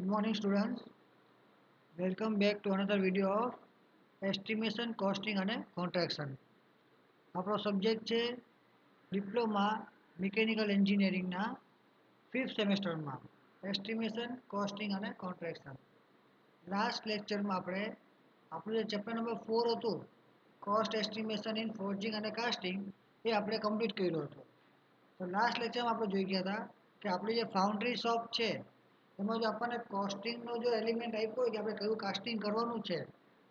Good morning, students. Welcome back to another video of estimation, costing અને contraction. આપણો subject છે diploma mechanical એન્જિનિયરિંગના 5th સેમેસ્ટરમાં estimation, costing અને કોન્ટ્રાક્શન. લાસ્ટ લેક્ચરમાં આપણે આપણું જે ચેપ્ટર નંબર 4 હતું કોસ્ટ એસ્ટિમેશન ઇન ફોર્જિંગ અને કાસ્ટિંગ એ આપણે કમ્પ્લીટ કર્યું હતું. તો લાસ્ટ લેક્ચરમાં આપણે જોઈ ગયા હતા કે આપણી જે ફાઉન્ડ્રી શોપ છે એમાં જો આપણને કોસ્ટિંગનો જો એલિમેન્ટ આપ્યો હોય કે આપણે કયું કાસ્ટિંગ કરવાનું છે,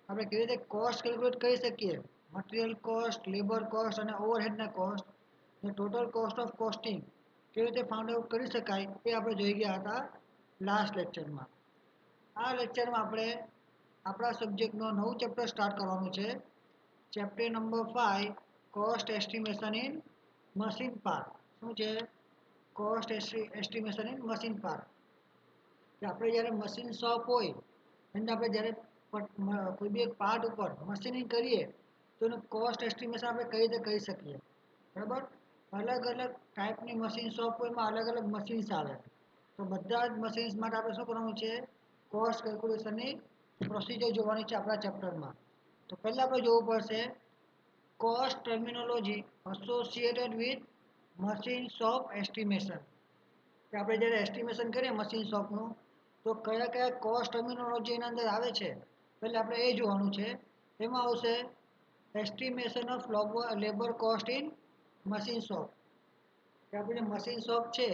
આપણે કેવી રીતે કોસ્ટ કેલ્ક્યુલેટ કરી શકીએ, મટીરિયલ કોસ્ટ, લેબર કોસ્ટ અને ઓવરહેડના કોસ્ટ ને ટોટલ કોસ્ટ ઓફ કોસ્ટિંગ કેવી રીતે ફાઇન્ડ આઉટ કરી શકાય એ આપણે જોઈ ગયા હતા લાસ્ટ લેક્ચરમાં. આ લેક્ચરમાં આપણે આપણા સબ્જેક્ટનો નવું ચેપ્ટર સ્ટાર્ટ કરવાનું છે. Chapter number 5 cost estimation in machine part. શું છે? Cost estimation in machine part. કે આપણે જ્યારે મશીન શોપ હોય એને આપણે જ્યારે કોઈ બી એક પાર્ટ ઉપર મશીનિંગ કરીએ તો એનું કોસ્ટ એસ્ટિમેશન આપણે કઈ રીતે કરી શકીએ. બરાબર, અલગ અલગ ટાઈપની મશીન શોપ હોય એમાં અલગ અલગ મશીન્સ આવે. તો બધા જ મશીન્સ માટે આપણે શું કરવાનું છે? કોસ્ટ કેલ્ક્યુલેશનની પ્રોસિજર જોવાની છે આપણા ચેપ્ટરમાં. તો પહેલાં આપણે જોવું પડશે cost terminology associated with machine shop estimation. કે આપણે જ્યારે એસ્ટિમેશન કરીએ મશીન શોપનું તો કયા કયા કોસ્ટ ટર્મિનોલોજી એના અંદર આવે છે પહેલાં આપણે એ જોવાનું છે. એમાં આવશે estimation of labour cost in machine shop. કે આપણે જે મશીન શોપ છે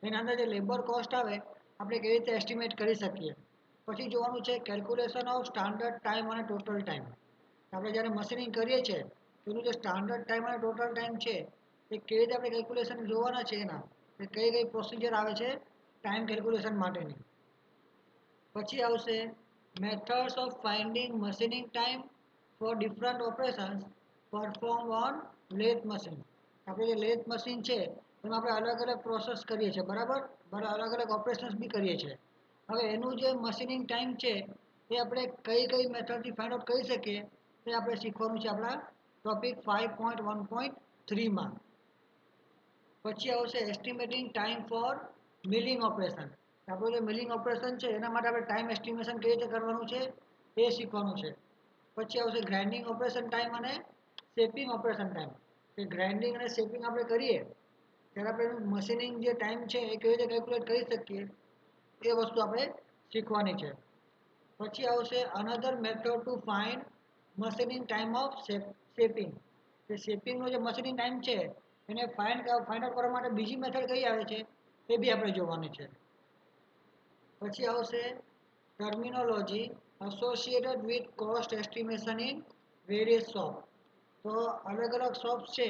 એના અંદર જે લેબર કોસ્ટ આવે આપણે કેવી રીતે એસ્ટિમેટ કરી શકીએ. પછી જોવાનું છે કેલ્ક્યુલેશન ઓફ સ્ટાન્ડર્ડ ટાઈમ અને ટોટલ ટાઈમ. આપણે જ્યારે મશીનિંગ કરીએ છીએ એનું જે સ્ટાન્ડર્ડ ટાઈમ અને ટોટલ ટાઈમ છે એ કેવી રીતે આપણે કેલ્ક્યુલેશન જોવાના છે એના કે કઈ કઈ પ્રોસિજર આવે છે ટાઈમ કેલ્ક્યુલેશન માટેની. પછી આવશે methods of finding machining time for different operations perform on lathe machine. આપણે જે લેથ મશીન છે એમાં આપણે અલગ અલગ પ્રોસેસ કરીએ છીએ, બરાબર, અલગ અલગ ઓપરેશન્સ બી કરીએ છીએ. હવે એનું જે મશીનિંગ ટાઈમ છે એ આપણે કઈ કઈ મેથડથી ફાઇન્ડ આઉટ કરી શકીએ એ આપણે શીખવાનું છે આપણા ટોપિક 5.1.3માં. પછી આવશે એસ્ટિમેટિંગ ટાઈમ ફોર મિલિંગ ઓપરેશન. આપણું જે મિલિંગ ઓપરેશન છે એના માટે આપણે ટાઈમ એસ્ટિમેશન કેવી રીતે કરવાનું છે એ શીખવાનું છે. પછી આવશે ગ્રાઇન્ડિંગ ઓપરેશન ટાઈમ અને શેપિંગ ઓપરેશન ટાઈમ. કે ગ્રાઇન્ડિંગ અને શેપિંગ આપણે કરીએ ત્યારે આપણે મશીનિંગ જે ટાઈમ છે એ કેવી રીતે કેલ્ક્યુલેટ કરી શકીએ એ વસ્તુ આપણે શીખવાની છે. પછી આવશે another method to find machining time of shaping. કે શેપિંગનો જે મશીનિંગ ટાઈમ છે એને ફાઇન્ડ આઉટ કરવા માટે બીજી મેથડ કઈ આવે છે એ બી આપણે જોવાની છે. પછી આવશે terminology associated with cost estimation in various shop. તો અલગ અલગ શોપ્સ છે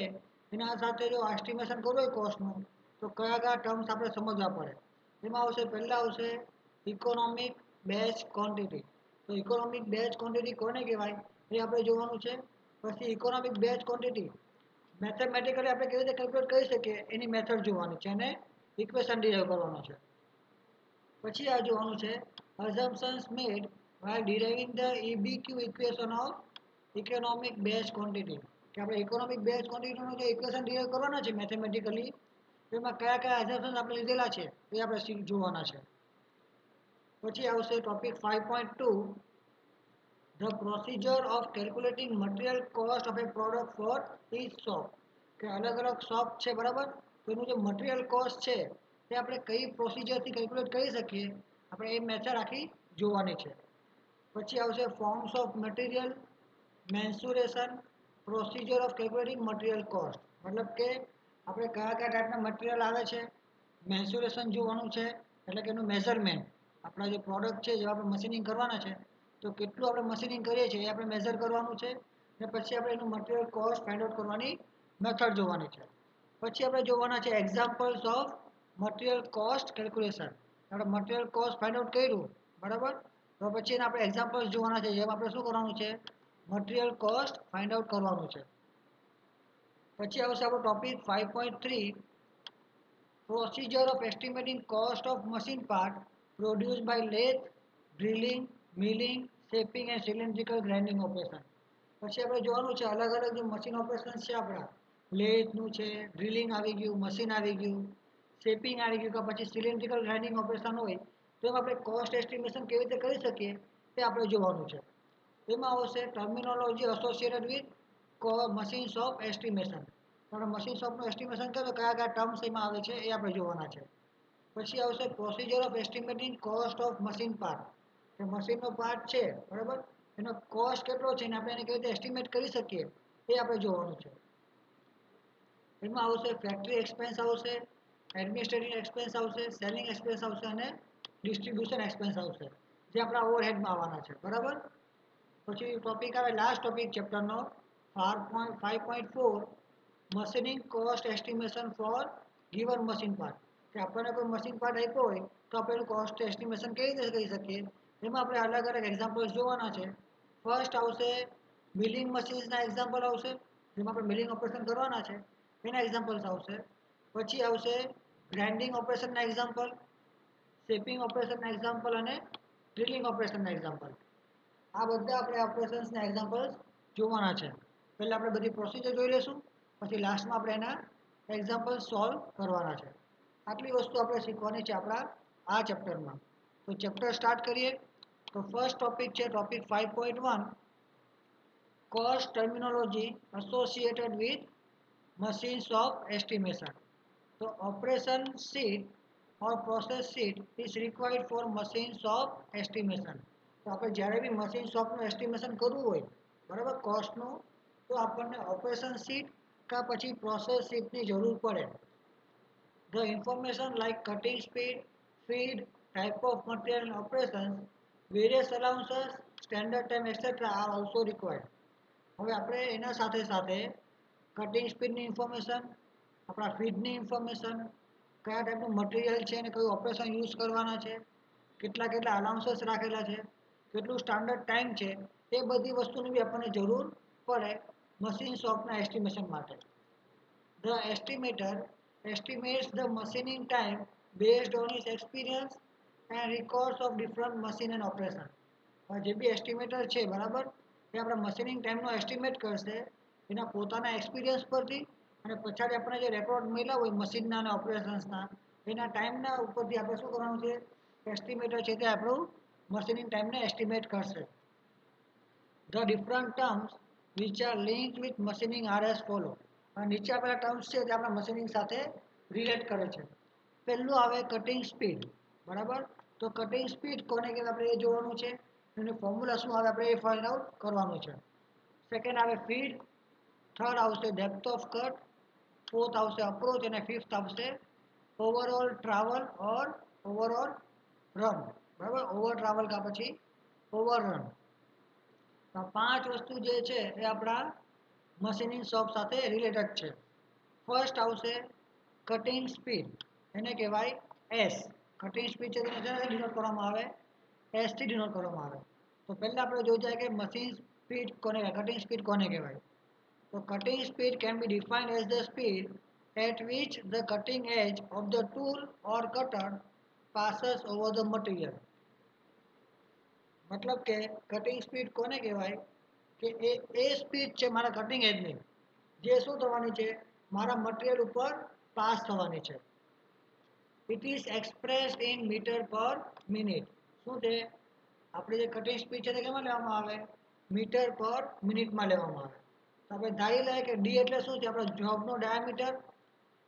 એના સાથે જો એસ્ટિમેશન કરવું હોય કોસ્ટનું તો કયા કયા ટર્મ્સ આપણે સમજવા પડે. એમાં આવશે પહેલાં આવશે ઇકોનોમિક બેચ ક્વોન્ટિટી. તો ઇકોનોમિક બેચ ક્વોન્ટિટી કોને કહેવાય એ આપણે જોવાનું છે. પછી ઇકોનોમિક બેચ ક્વોન્ટિટી મેથેમેટિકલી આપણે કેવી રીતે કેલ્ક્યુલેટ કરી શકીએ એની મેથડ જોવાની છે અને ઇક્વેશન ડિરાઈવ કરવાનો છે. પછી આ જોવાનું છે assumptions made while deriving the EBQ equation of economic base quantity. કે આપણે ઇકોનોમિક બેચ ક્વોન્ટિટીનું જે ઇક્વેશન ડિરાઈવ કરવાના છે મેથેમેટિકલી એમાં કયા કયા assumptions આપણે લીધેલા છે એ આપણે જોવાના છે. પછી આવશે topic 5.2 the procedure of calculating material cost of a product for each shop. કે અલગ અલગ શોપ છે, બરાબર, તો એનું જે મટીરિયલ કોસ્ટ છે તે આપણે કઈ પ્રોસિજરથી કેલ્ક્યુલેટ કરી શકીએ આપણે એ મેથડ આખી જોવાની છે. પછી આવશે forms of material mensuration procedure of calculating material cost. મતલબ કે આપણે કયા કયા ટાઈપના મટીરિયલ આવે છે, મેન્સ્યુરેશન જોવાનું છે એટલે કે એનું મેઝરમેન્ટ. આપણા જે પ્રોડક્ટ છે જેવા આપણે મશીનિંગ કરવાના છે તો કેટલું આપણે મશીનિંગ કરીએ છીએ એ આપણે મેઝર કરવાનું છે ને પછી આપણે એનું મટીરિયલ કોસ્ટ ફાઇન્ડ આઉટ કરવાની મેથડ જોવાની છે. પછી આપણે જોવાના છે examples of material cost calculation. આપણે મટીરિયલ કોસ્ટ ફાઇન્ડ આઉટ કર્યું, બરાબર, તો પછી એને આપણે એક્ઝામ્પલ્સ જોવાના છે જેમાં આપણે શું કરવાનું છે મટીરિયલ કોસ્ટ ફાઇન્ડ આઉટ કરવાનું છે. પછી આવશે આપણો topic 5.3 procedure of estimating cost of machine part produced by lathe, drilling, milling, shaping and cylindrical grinding operation. પછી આપણે જોવાનું છે અલગ અલગ જે મશીન ઓપરેશન્સ છે આપણા લેથનું છે, ડ્રિલિંગ આવી ગયું, મશીન આવી ગયું, શેપિંગ આવી ગયું, કે પછી સિલિન્ડ્રિકલ ગ્રાઇન્ડિંગ ઓપરેશન હોય તો એમાં આપણે કોસ્ટ એસ્ટિમેશન કેવી રીતે કરી શકીએ તે આપણે જોવાનું છે. એમાં આવશે terminology associated with machines of estimation. આપણે મશીન્સ ઓફનું એસ્ટિમેશન કરે તો કયા કયા ટર્મ્સ એમાં આવે છે એ આપણે જોવાના છે. પછી આવશે procedure of estimating cost of machine part, કે મશીનનો પાર્ટ છે બરાબર, એનો કોસ્ટ કેટલો છે અને આપણે એને કેવી રીતે એસ્ટિમેટ કરી શકીએ એ આપણે જોવાનું છે. એમાં આવશે ફેક્ટરી એક્સપેન્સ આવશે, એડમિનિસ્ટ્રેટિવ એક્સપેન્સ આવશે, સેલિંગ એક્સપેન્સ આવશે અને ડિસ્ટ્રીબ્યુશન એક્સપેન્સ આવશે, જે આપણા ઓવરહેડમાં આવવાના છે બરાબર. પછી ટોપિક આવે લાસ્ટ ટોપિક ચેપ્ટરનો 5.4 machining cost estimation for given machine part, કે આપણને કોઈ મશીન પાર્ટ આપ્યો હોય તો આપણે એનું કોસ્ટ એસ્ટિમેશન કેવી રીતે કરી શકીએ. એમાં આપણે અલગ અલગ એક્ઝામ્પલ્સ જોવાના છે. ફર્સ્ટ આવશે મિલિંગ મશીન્સના એક્ઝામ્પલ આવશે, જેમાં આપણે મિલિંગ ઓપરેશન કરવાના છે એના એક્ઝામ્પલ્સ આવશે. પછી આવશે ગ્રાઇન્ડિંગ ઓપરેશનના એક્ઝામ્પલ, શેપિંગ ઓપરેશનના એક્ઝામ્પલ અને ડ્રિલિંગ ઓપરેશનના એક્ઝામ્પલ. આ બધા આપણે ઓપરેશન્સના એક્ઝામ્પલ્સ જોવાના છે. પહેલાં આપણે બધી પ્રોસિજર જોઈ લઈશું, પછી લાસ્ટમાં આપણે એના એક્ઝામ્પલ સોલ્વ કરવાના છે. આટલી વસ્તુ આપણે શીખવાની છે આપણા આ ચેપ્ટરમાં. તો ચેપ્ટર સ્ટાર્ટ કરીએ. તો ફર્સ્ટ ટોપિક છે topic 5.1 cost terminology associated with machines of estimation. So operation sheet or process sheet is required for machines of estimation. તો આપણે જ્યારે બી મશીન શોપનું એસ્ટિમેશન કરવું હોય બરાબર કોસ્ટનું, તો આપણને ઓપરેશન શીટ કાં પછી પ્રોસેસ શીટની જરૂર પડે. The information like cutting speed, feed, type of material and operations, various allowances, standard time etc. are also required. હવે આપણે એના સાથે સાથે કટિંગ સ્પીડની ઇન્ફોર્મેશન, આપણા ફીડની ઇન્ફોર્મેશન, કયા ટાઈપનું મટીરિયલ છે અને કયું ઓપરેશન યુઝ કરવાના છે, કેટલા કેટલા અલાઉન્સીસ રાખેલા છે, કેટલું સ્ટાન્ડર્ડ ટાઈમ છે, એ બધી વસ્તુની બી આપણને જરૂર પડે મશીન શોપના એસ્ટિમેશન માટે. The estimator estimates the machining time based on his experience and records of different machine and operation. જે બી એસ્ટિમેટર છે બરાબર, એ આપણા મશીનિંગ ટાઈમનો એસ્ટિમેટ કરશે એના પોતાના એક્સપિરિયન્સ પરથી, અને પછાડી આપણે જે રેકોર્ડ મળ્યા હોય મશીનના અને ઓપરેશન્સના એના ટાઈમના ઉપરથી આપણે શું કરવાનું છે, એસ્ટિમેટર છે તે આપણું મશીનિંગ ટાઈમને એસ્ટિમેટ કરશે. The different terms which are linked with machining are as follow. અને નીચે આપેલા ટર્મ્સ છે તે આપણા મશીનિંગ સાથે રિલેટ કરે છે. પહેલું આવે કટિંગ સ્પીડ બરાબર. તો કટિંગ સ્પીડ કોને કહેવાય આપણે એ જોવાનું છે, એનું ફોર્મ્યુલા શું આવે આપણે એ ફાઇન્ડ આઉટ કરવાનું છે. સેકન્ડ આવે ફીડ, થર્ડ આવશે ડેપ્થ ઓફ કટ, ફોર્થ આવશે અપ્રોચ અને ફિફ્થ આવશે ઓવરઓલ ટ્રાવલ ઓર ઓવરઓલ રન બરાબર, ઓવર ટ્રાવલ કાં પછી ઓવર રન. તો 5 વસ્તુ જે છે એ આપણા મશીનિંગ શોપ સાથે રિલેટેડ છે. ફર્સ્ટ આવશે કટિંગ સ્પીડ, એને કહેવાય એસ. કટિંગ સ્પીડ છે તેને શેનાથી ડિનોટ કરવામાં આવે, એસથી ડિનોટ કરવામાં આવે. તો પહેલાં આપણે જોઈ જાય કે મશીન સ્પીડ કોને કહેવાય, કટિંગ સ્પીડ કોને કહેવાય. તો cutting speed can be defined as the speed at which the cutting edge of the tool or cutter passes over the material. मतलब કે કટિંગ સ્પીડ કોને કહેવાય કે એ સ્પીડ છે મારા કટિંગ એજની, જે શું થવાની છે મારા મટીરિયલ ઉપર પાસ થવાની છે. It is expressed in metre per minute. શું છે આપણી જે કટિંગ સ્પીડ છે તે કેમાં લેવામાં આવે, મીટર પર મિનિટમાં લેવામાં આવે. તો આપણે ધારી લઈએ કે ડી એટલે શું છે આપણા જોબનો ડાયામીટર,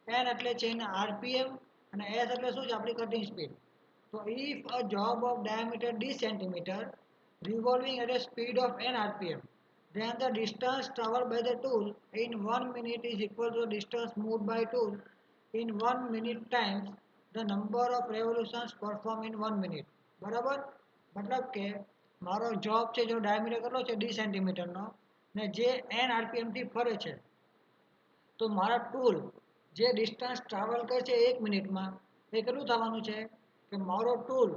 એન એટલે છે એના આરપીએમ અને એસ એટલે શું છે આપણી કટિંગ સ્પીડ. તો if a job of diameter D centimetre revolving at a speed of n rpm, then the distance traveled by the tool in 1 minute is equal to the distance moved by tool in 1 minute times the number of revolutions performed in 1 minute. બરાબર, મતલબ કે મારો job છે જેનો diameter કેટલો છે D સેન્ટીમીટરનો ને જે એન આરપીએમથી ફરે છે, તો મારા ટૂલ જે ડિસ્ટન્સ ટ્રાવેલ કરે છે 1 મિનિટમાં એ કેટલું થવાનું છે કે મારો ટૂલ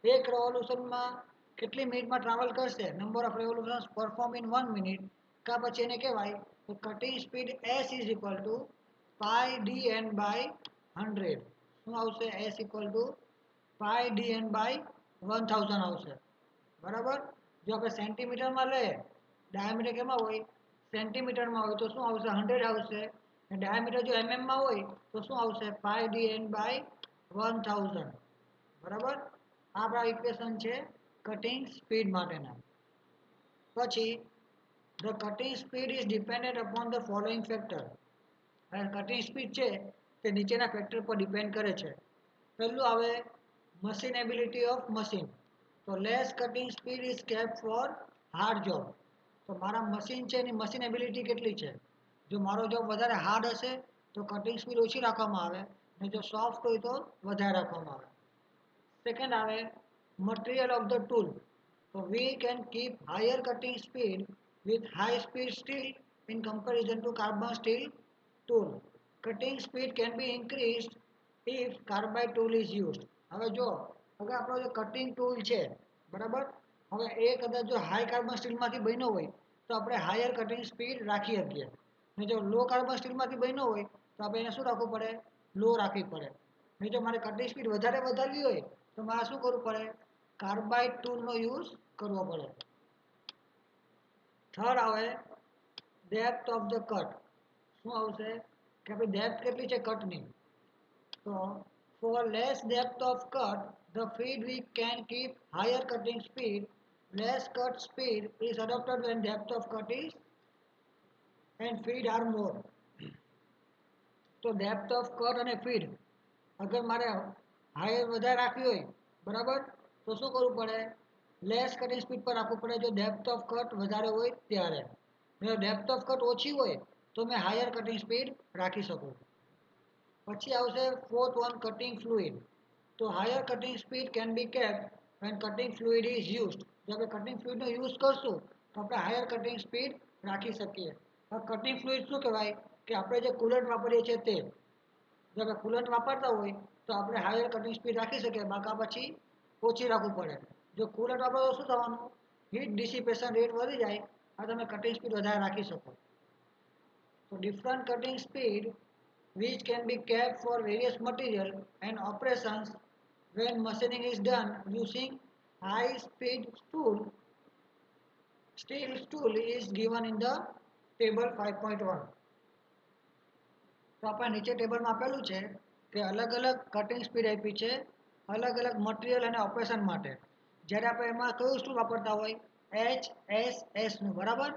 એક રેવોલ્યુશનમાં કેટલી મિનિટમાં ટ્રાવેલ કરશે, number of revolutions perform in 1 minute, કાં પછી એને કહેવાય તો cutting speed S is equal to pi D N by 100. શું આવશે, S equal to pi D N by 1000 આવશે બરાબર. જો આપણે સેન્ટીમીટરમાં લઈએ, ડાયામીટર કેમાં હોય સેન્ટીમીટરમાં હોય, તો શું આવશે 100 આવશે. અને ડાયામીટર જો એમએમમાં હોય તો શું આવશે પાઈ ડી એન બાય 1000 બરાબર. આપણા ઇક્વેશન છે કટિંગ સ્પીડ માટેના. પછી the cutting speed is dependent upon the following factor. Cutting speed છે તે નીચેના ફેક્ટર પર ડિપેન્ડ કરે છે. પહેલું આવે મશીન એબિલિટી ઓફ મશીન. તો less cutting speed is kept for hard job. તો મારા મશીન છે એની મશીન એબિલિટી કેટલી છે? જો મારો જોબ વધારે હાર્ડ હશે તો કટિંગ સ્પીડ ઓછી રાખવામાં આવે, અને જો સોફ્ટ હોય તો વધારે રાખવામાં આવે. સેકન્ડ આવે મટીરિયલ ઓફ ધ ટૂલ. તો we can keep higher cutting speed with high speed steel in comparison to carbon steel tool. Cutting speed can be increased if carbide tool is used. હવે જો હવે આપણો જે cutting tool છે બરાબર, હવે એ કદાચ જો હાઈ કાર્બન સ્ટીલમાંથી બન્યો હોય તો આપણે હાયર કટિંગ સ્પીડ રાખી શકીએ, ને જો લો કાર્બન સ્ટીલમાંથી બન્યો હોય તો આપણે એને શું રાખવું પડે? લો રાખવી પડે. ને જો મારે કટિંગ સ્પીડ વધારે વધારવી હોય તો મારે શું કરવું પડે? કાર્બાઇડ ટૂલનો યુઝ કરવો પડે. થર્ડ આવે ડેપ્થ ઓફ ધ કટ. શું આવશે કે આપણી ડેપ્થ કેટલી છે કટની? તો for less depth of cut the feed we can keep higher cutting speed. Less cut speed is adopted when depth of cut is and feed are more. તો depth of cut અને feed અગર મારે higher વધારે રાખવી હોય બરાબર, તો શું કરવું પડે? લેસ કટિંગ સ્પીડ પર રાખવું પડે જો ડેપ્થ ઓફ કટ વધારે હોય ત્યારે. જો ડેપ્થ ઓફ કટ ઓછી હોય તો મેં હાયર કટિંગ સ્પીડ રાખી શકું. પછી આવશે ફોર્થ વન કટિંગ ફ્લુઇડ. તો higher cutting speed can be kept when cutting fluid is used. જો આપણે કટિંગ ફ્લુઇડનો યુઝ કરશું તો આપણે હાયર કટિંગ સ્પીડ રાખી શકીએ. કટિંગ ફ્લુઇડ શું કહેવાય કે આપણે જે કુલન્ટ વાપરીએ છીએ તે. જો આપણે કુલન્ટ વાપરતા હોય તો આપણે હાયર કટિંગ સ્પીડ રાખી શકીએ, બાકા પછી ઓછી રાખવું પડે. જો કુલન્ટ વાપરો તો શું થવાનું? હીટ ડિસિપેશન રેટ વધી જાય, આ તમે કટિંગ સ્પીડ વધારે રાખી શકો. તો different cutting speed which can be kept for various material and operations when machining is done using high speed tool. Steel tool is given in the table 5.1. તો આપણે નીચે ટેબલમાં આપેલું છે કે અલગ અલગ કટિંગ સ્પીડ આપી છે અલગ અલગ મટીરિયલ અને ઓપરેશન માટે. જ્યારે આપણે એમાં કયું ટૂલ વાપરતા હોય? HSSનું, બરાબર.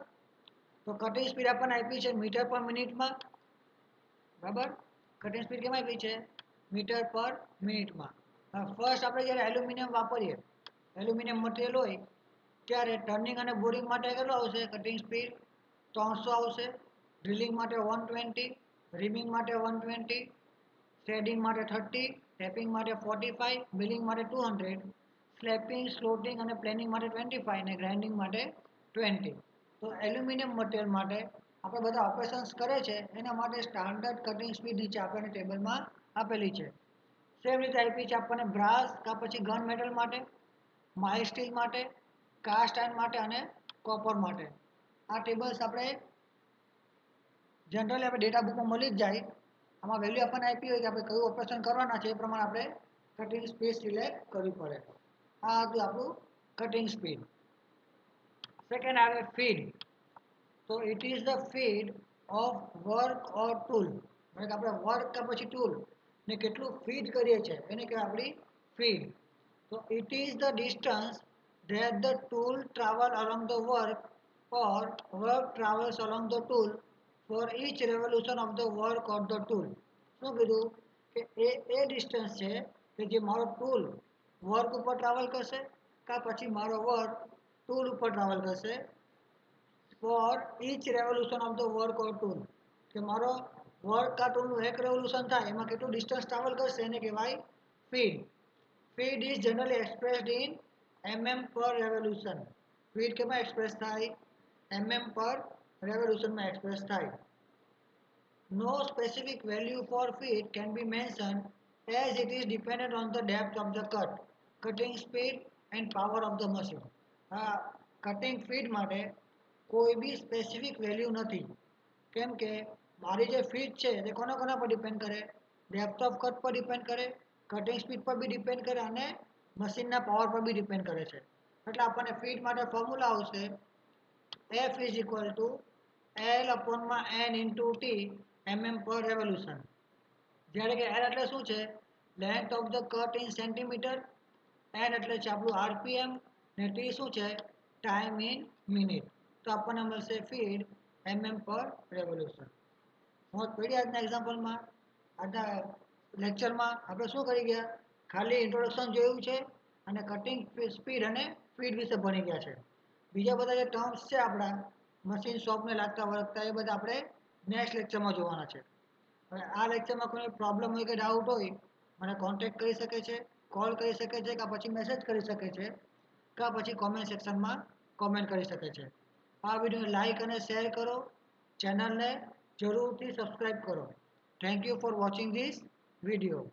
તો કટિંગ સ્પીડ આપણને આપી છે મીટર પર મિનિટમાં, બરાબર. કટિંગ સ્પીડ કેમ આપી છે? મીટર પર મિનિટમાં. ફર્સ્ટ આપણે જ્યારે એલ્યુમિનિયમ વાપરીએ, એલ્યુમિનિયમ મટીરિયલ હોય ત્યારે ટર્નિંગ અને બોરિંગ માટે કેટલું આવશે કટિંગ સ્પીડ? 300 આવશે. ડ્રિલિંગ માટે 120, રીમિંગ માટે 120, થ્રેડિંગ માટે 30, ટેપિંગ માટે 45, મિલિંગ માટે 200, સ્લેપિંગ, સ્લોટિંગ અને પ્લેનિંગ માટે 25 અને ગ્રાઇન્ડિંગ માટે 20. તો એલ્યુમિનિયમ મટીરિયલ માટે આપણે બધા ઓપરેશન્સ કરે છે એના માટે સ્ટાન્ડર્ડ કટિંગ સ્પીડ નીચે આપણને ટેબલમાં આપેલી છે. સેમ રીતે આપી છે આપણને બ્રાસ કાં પછી ગન મેટલ માટે, માઇલ્ડ સ્ટીલ માટે, કાસ્ટ આયર્ન માટે અને કોપર માટે. આ ટેબલ્સ આપણે જનરલી આપણે ડેટા બુકમાં મળી જ જાય. આમાં વેલ્યુ આપણને આપી હોય કે આપણે કયું ઓપરેશન કરવાના છે એ પ્રમાણે આપણે કટિંગ સ્પીડ સિલેક્ટ કરવી પડે. આ હતું આપણું કટિંગ સ્પીડ. સેકન્ડ આવે ફીડ. તો it is the feed of work or tool. એટલે કે આપણે વર્ક કે પછી ટૂલ ને કેટલું ફીડ કરીએ છીએ એને કહેવાય આપણી ફીડ. તો it is the distance that the tool travel along the work or work travels along the tool for each revolution of the work or the tool. શું કીધું કે એ ડિસ્ટન્સ છે કે જે મારો ટૂલ વર્ક ઉપર ટ્રાવેલ કરશે કાં પછી મારો વર્ક ટૂલ ઉપર ટ્રાવેલ કરશે for each revolution of the work or tool. કે મારો વર્ક કા ટૂલનું એક રેવોલ્યુશન થાય એમાં કેટલું ડિસ્ટન્સ ટ્રાવેલ કરશે એને કહેવાય feed. Feed is generally expressed in mm per revolution. Feed કેમાં એક્સપ્રેસ થાય? mm પર રેવોલ્યુશનમાં એક્સપ્રેસ થાય. No specific value for feed can be mentioned as it is dependent on the depth of the cut, cutting speed and power of the machine. Cutting feed માટે કોઈ બી specific value નથી, કેમ કે મારી જે feed છે તે કોના પર ડિપેન્ડ કરે? ડેપ્થ ઓફ કટ પર ડિપેન્ડ કરે, કટિંગ સ્પીડ પર બી ડિપેન્ડ કરે અને મશીનના પાવર પર બી ડિપેન્ડ કરે છે. એટલે આપણને ફીડ માટે ફોર્મ્યુલા આવશે F is equal to L/N into T mm per revolution. જ્યારે કે L એટલે શું છે? Length of the cut in centimetre N એટલે છે આપણું આરપીએમ ને ટી શું છે ટાઈમ ઇન મિનિટ. તો આપણને મળશે ફીડ પર રેવોલ્યુશન. સમજ પડી આજના એક્ઝામ્પલમાં? આજના લેક્ચરમાં આપણે શું કરી ગયા, ખાલી ઇન્ટ્રોડક્શન જોયું છે અને કટિંગ સ્પીડ અને ફીડ વિશે ભણી ગયા છે. બીજા બધા જે ટર્મ્સ છે આપણા મશીન શોપને લાગતા વળગતા એ બધા આપણે નેક્સ્ટ લેક્ચરમાં જોવાના છે. હવે આ લેક્ચરમાં કોઈ પ્રોબ્લેમ હોય કે ડાઉટ હોય મને કોન્ટેક્ટ કરી શકે છે, કોલ કરી શકે છે કે પછી મેસેજ કરી શકે છે કે પછી કોમેન્ટ સેક્શનમાં કોમેન્ટ કરી શકે છે. આ વિડીયોને લાઈક અને શેર કરો, ચેનલને જરૂરથી સબસ્ક્રાઈબ કરો. Thank you for watching this video.